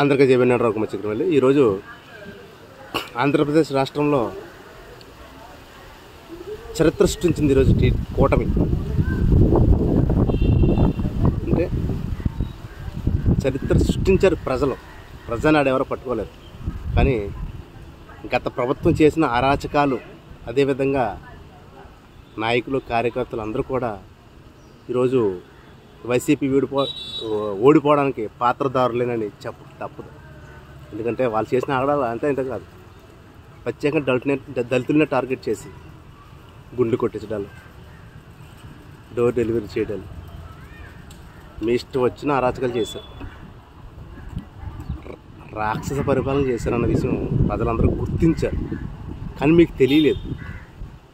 అందరికీ జయబిన్నాడు రఘుకుమార్ చిక్రమల్లి. ఈరోజు ఆంధ్రప్రదేశ్ రాష్ట్రంలో చరిత్ర సృష్టించింది. ఈరోజు కూటమి అంటే చరిత్ర సృష్టించారు ప్రజలు. ప్రజానాడు ఎవరో పట్టుకోలేరు. కానీ గత ప్రభుత్వం చేసిన అరాచకాలు, అదేవిధంగా నాయకులు, కార్యకర్తలు అందరూ కూడా ఈరోజు వైసీపీ ఓడిపోవడానికి పాత్రదారులేనని చెప్పక తప్పదు. ఎందుకంటే వాళ్ళు చేసిన ఆగడాలు అంతే ఇంత కాదు. ప్రత్యేకంగా దళితులనే టార్గెట్ చేసి గుండు కొట్టించడాలు, డోర్ డెలివరీ చేయడాలు, మీ ఇష్టం వచ్చిన అరాచకాలు చేశారు. రాక్షస పరిపాలన చేశారన్న విషయం ప్రజలందరూ గుర్తించారు. కానీ మీకు తెలియలేదు.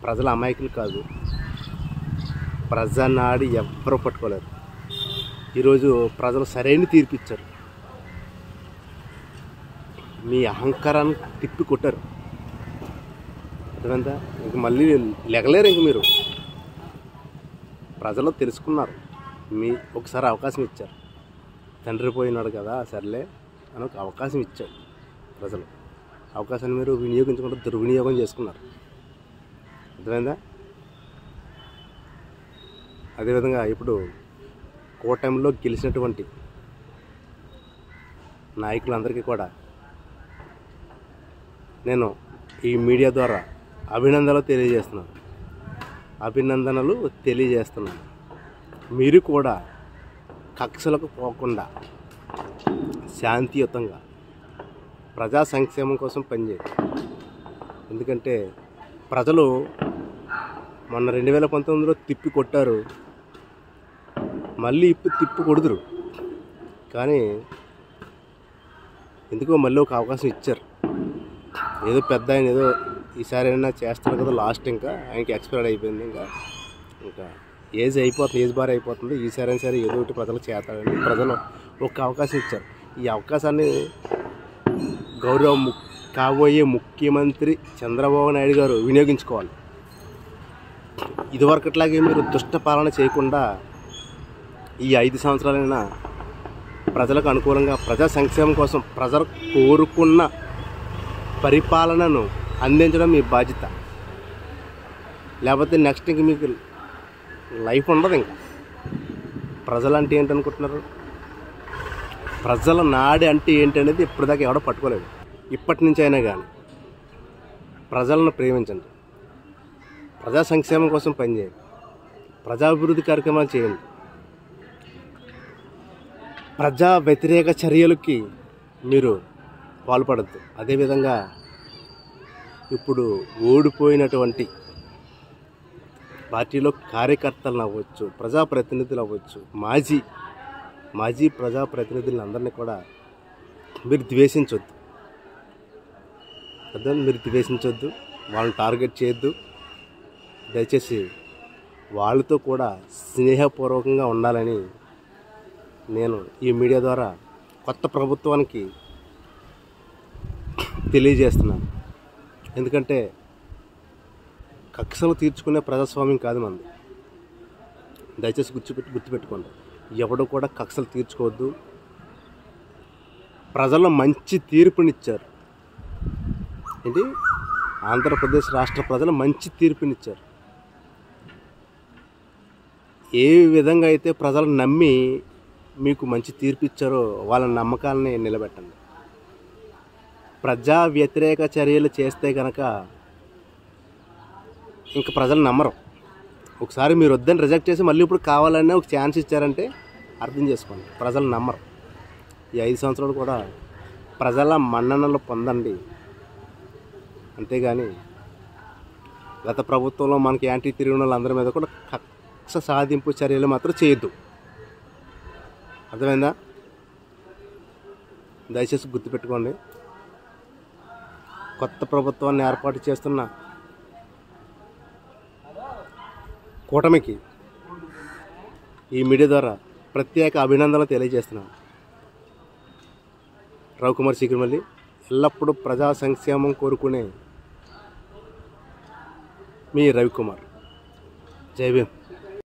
ప్రజల అమాయకులు కాదు. ప్రజానాడి ఎవ్వరూ పట్టుకోలేరు. ఈరోజు ప్రజలు సరైన తీర్పు ఇచ్చారు. మీ అహంకారాన్ని తిప్పి కొట్టారు. అర్థమైందా? ఇంక మళ్ళీ లెగలేరు. ఇంక మీరు ప్రజలు తెలుసుకున్నారు. మీ ఒకసారి అవకాశం ఇచ్చారు. తండ్రి పోయినాడు కదా సర్లే అని ఒక అవకాశం ఇచ్చారు ప్రజలు. అవకాశాన్ని మీరు వినియోగించకుండా దుర్వినియోగం చేసుకున్నారు. అర్థమైందా? అదేవిధంగా ఇప్పుడు కూటమిలో గెలిచినటువంటి నాయకులందరికీ కూడా నేను ఈ మీడియా ద్వారా అభినందనలు తెలియజేస్తున్నాను. మీరు కూడా కక్షలకు పోకుండా శాంతియుతంగా ప్రజా సంక్షేమం కోసం పనిచేయండి. ఎందుకంటే ప్రజలు మొన్న 2019లో తిప్పి కొట్టారు. మళ్ళీ తిప్పి కొడుతురు. కానీ ఎందుకో మళ్ళీ ఒక అవకాశం ఇచ్చారు. ఏదో పెద్ద ఆయన ఏదో ఈసారి అయినా చేస్తారు కదా, లాస్ట్ ఇంకా ఆయనకి ఎక్స్పైర్డ్ అయిపోయింది. ఇంకా ఏజ్ బార్ అయిపోతుంది. ఈసారి అయినా సరే ఏదో ఒకటి ప్రజలకు చేస్తారని ప్రజలు ఒక అవకాశం ఇచ్చారు. ఈ అవకాశాన్ని కాబోయే ముఖ్యమంత్రి చంద్రబాబు నాయుడు గారు వినియోగించుకోవాలి. ఇదివరకట్లాగే మీరు దుష్ట పాలన చేయకుండా ఈ 5 సంవత్సరాలైనా ప్రజలకు అనుకూలంగా ప్రజా సంక్షేమం కోసం ప్రజలు కోరుకున్న పరిపాలనను అందించడం మీ బాధ్యత. లేకపోతే నెక్స్ట్ ఇంక మీకు లైఫ్ ఉండదు. ఇంకా ప్రజలంటే ఏంటనుకుంటున్నారు? ప్రజల నాడి అంటే ఏంటనేది ఇప్పటిదాకా ఎవడో పట్టుకోలేదు. ఇప్పటి నుంచి అయినా కానీ ప్రజలను ప్రేమించండి. ప్రజా సంక్షేమం కోసం పనిచేయండి. ప్రజాభివృద్ధి కార్యక్రమాలు చేయండి. ప్రజా వ్యతిరేక చర్యలకి మీరు పాల్పడద్దు. అదేవిధంగా ఇప్పుడు ఓడిపోయినటువంటి పార్టీలో కార్యకర్తలను అవ్వచ్చు, ప్రజాప్రతినిధులు అవ్వచ్చు, మాజీ ప్రజాప్రతినిధులందరినీ కూడా మీరు ద్వేషించొద్దు. వాళ్ళని టార్గెట్ చేయొద్దు. దయచేసి వాళ్ళతో కూడా స్నేహపూర్వకంగా ఉండాలని నేను ఈ మీడియా ద్వారా కొత్త ప్రభుత్వానికి తెలియజేస్తున్నాను. ఎందుకంటే కక్షలు తీర్చుకునే ప్రజాస్వామ్యం కాదు మనది. దయచేసి గుర్తుపెట్టుకోండి. ఎవడు కూడా కక్షలు తీర్చుకోవద్దు. ప్రజలు మంచి తీర్పునిచ్చారు. ఏంటి? ఆంధ్రప్రదేశ్ రాష్ట్ర ప్రజలు మంచి తీర్పునిచ్చారు. ఏ విధంగా అయితే ప్రజలు నమ్మి మీకు మంచి తీర్పు ఇచ్చారో వాళ్ళ నమ్మకాలని నిలబెట్టండి. ప్రజా వ్యతిరేక చర్యలు చేస్తే కనుక ఇంకా ప్రజలు నమ్మరు. ఒకసారి మీరు వద్దని రిజెక్ట్ చేసి మళ్ళీ ఇప్పుడు కావాలనే ఒక ఛాన్స్ ఇచ్చారంటే అర్థం చేసుకోండి, ప్రజలు నమ్మరు. ఈ 5 సంవత్సరాలు కూడా ప్రజల మన్ననలు పొందండి. అంతేగాని గత ప్రభుత్వంలో మనకి యాంటీ తిరిగిన వాళ్ళందరి మీద కూడా కక్ష సాధింపు చర్యలు మాత్రం చేయొద్దు. అర్థమైందా? దయచేసి గుర్తుపెట్టుకోండి. కొత్త ప్రభుత్వాన్ని ఏర్పాటు చేస్తున్న కూటమికి ఈ మీడియా ద్వారా ప్రత్యేక అభినందనలు తెలియజేస్తున్నాను. రఘుకుమార్ చిక్రమల్లి, ఎల్లప్పుడూ ప్రజా సంక్షేమం కోరుకునే మీ రవికుమార్. జై భీమ్.